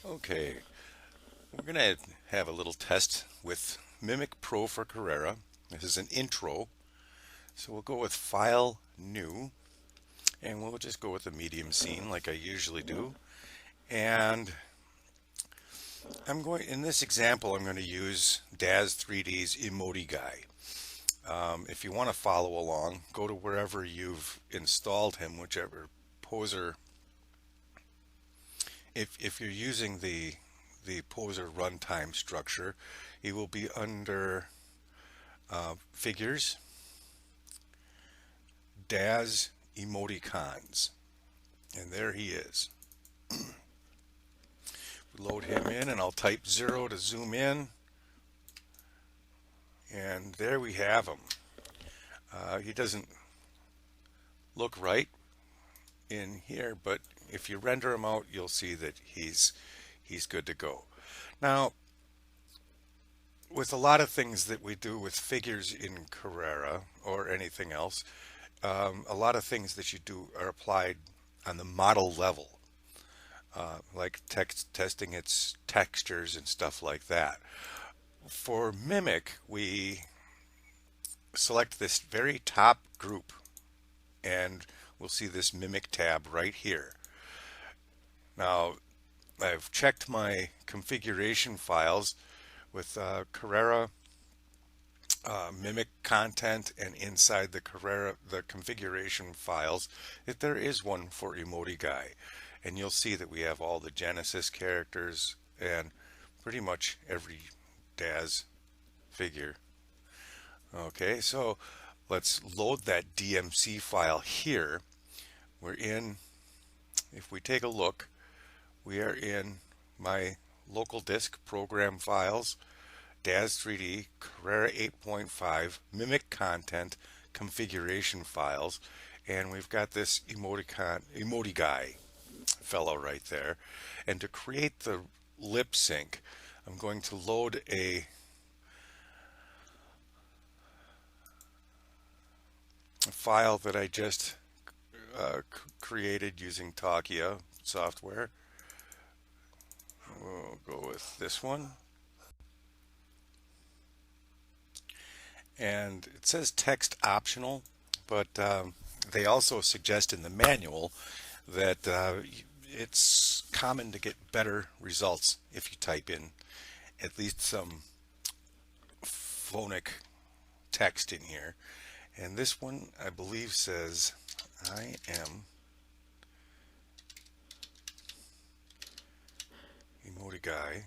Okay, we're going to have a little test with Mimic Pro for Carrara. This is an intro, so we'll go with File, New, and we'll just go with the medium scene like I usually do. And in this example, I'm going to use Daz 3D's Emoti Guy. If you want to follow along, go to wherever you've installed him, whichever poser. If you're using the poser runtime structure, he will be under Figures, Daz Emoticons, and there he is. Load him in, and I'll type 0 to zoom in, and there we have him. He doesn't look right in here, but if you render him out, you'll see that he's good to go. Now, with a lot of things that we do with figures in Carrara or anything else, a lot of things that you do are applied on the model level, like testing its textures and stuff like that. For Mimic, we select this very top group, and we'll see this Mimic tab right here. Now, I've checked my configuration files with Carrara Mimic content, and inside the Carrara configuration files that there is one for Emoti Guy, and you'll see that we have all the Genesis characters and pretty much every Daz figure. Okay, so let's load that DMC file here. We're in, if we take a look, we are in my local disk program files, Daz 3D, Carrara 8.5, Mimic content, configuration files, and we've got this Emoti Guy fellow right there. And to create the lip sync, I'm going to load a file that I just created using Talkia software. We'll go with this one. And it says text optional, but they also suggest in the manual that it's common to get better results if you type in at least some phonic text in here. And this one, I believe, says, I am Emoti Guy,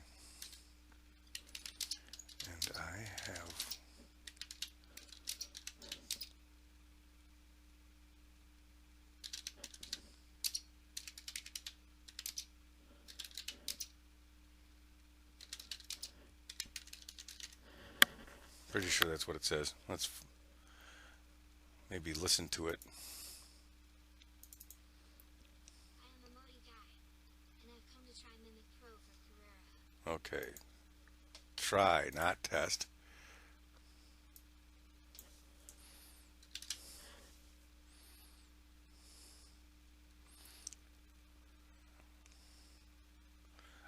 and I have pretty sure that's what it says. Let's maybe listen to it. I am Emoti Guy, and I've come to try Mimic Pro for Carrara. Okay. Try, not test.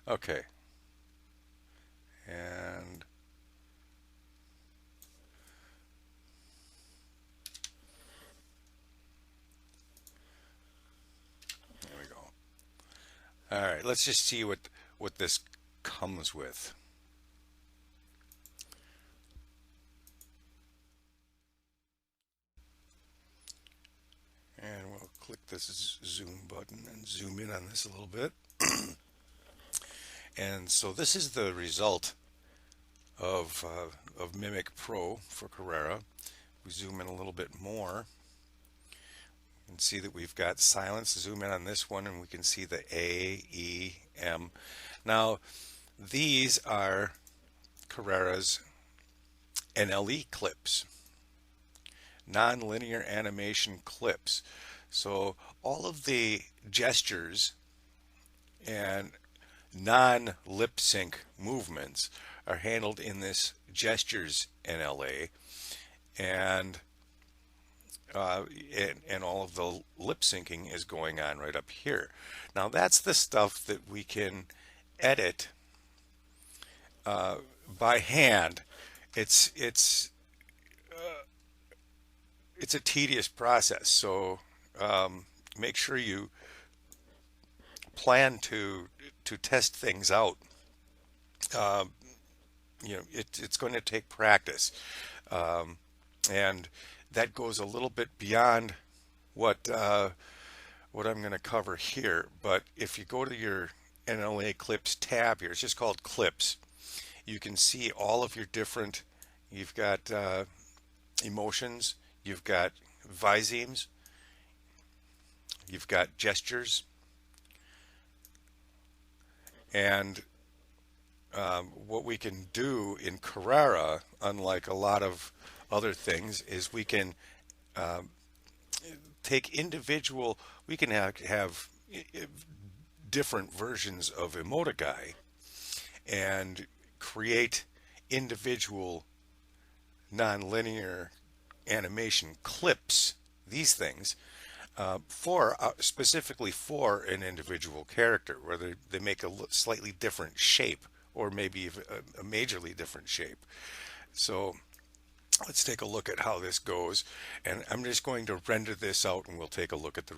Okay. And there we go. All right, let's just see what this comes with. And we'll click this zoom button and zoom in on this a little bit. And so this is the result of Mimic Pro for Carrara. We zoom in a little bit more. You can see that we've got silence. Zoom in on this one, and we can see the A, E, M. Now, these are Carrara's NLA clips, non-linear animation clips. So all of the gestures and non-lip sync movements are handled in this gestures NLA, and all of the lip syncing is going on right up here. Now that's the stuff that we can edit by hand, it's it's it's a tedious process. So make sure you plan to test things out. It's going to take practice, and that goes a little bit beyond what what I'm going to cover here. But if you go to your NLA Clips tab here, it's just called Clips. You can see all of your different. You've got emotions. You've got visemes. You've got gestures, and what we can do in Carrara, unlike a lot of other things, is we can take individual. We can have different versions of emoticai and create individual nonlinear animation clips. These things for specifically for an individual character, where they make a slightly different shape, or maybe even a majorly different shape. So let's take a look at how this goes, and I'm just going to render this out, and we'll take a look at the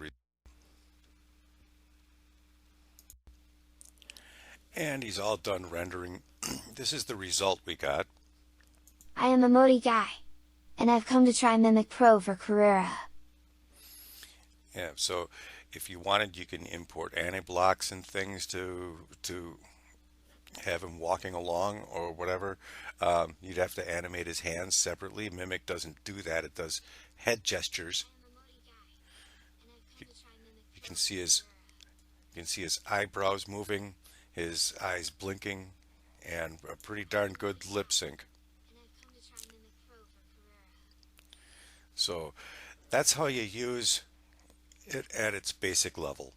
and he's all done rendering. This is the result we got. I am a Modi guy, and I've come to try Mimic Pro for Carrara. Yeah, so if you wanted, you can import anti-blocks and things to have him walking along or whatever. You'd have to animate his hands separately. Mimic doesn't do that. It does head gestures. I am a Modi guy, and I've You, come to try Mimic you Pro can for see his Carrara. you can see his eyebrows moving, his eyes blinking, and a pretty darn good lip sync. And I've come to try Mimic Pro for Carrara. So that's how you use it at its basic level.